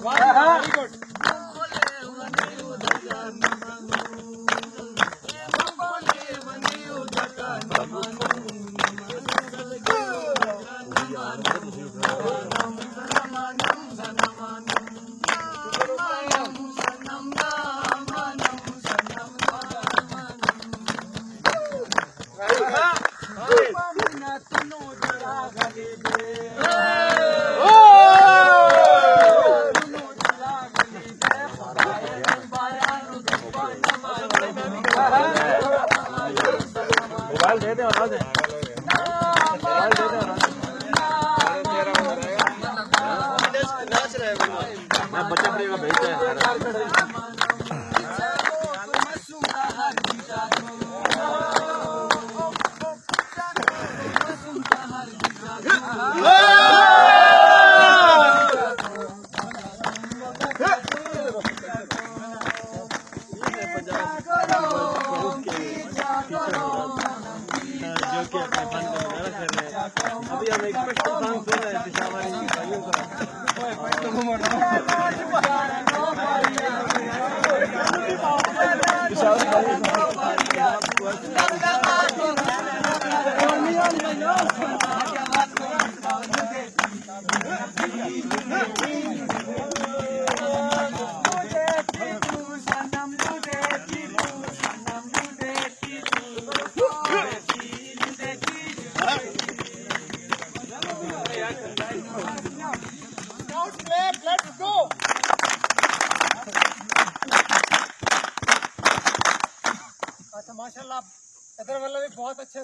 Very good. Mobile दे दे और दे mobile दे दे नाच रहे मैं बच्चा पड़ेगा भेजते हैं अभी हम एक स्पेशल सॉन्ग सुन रहे हैं पिशावारी भाइयों का माशाल्लाह, इधर वाला भी बहुत अच्छे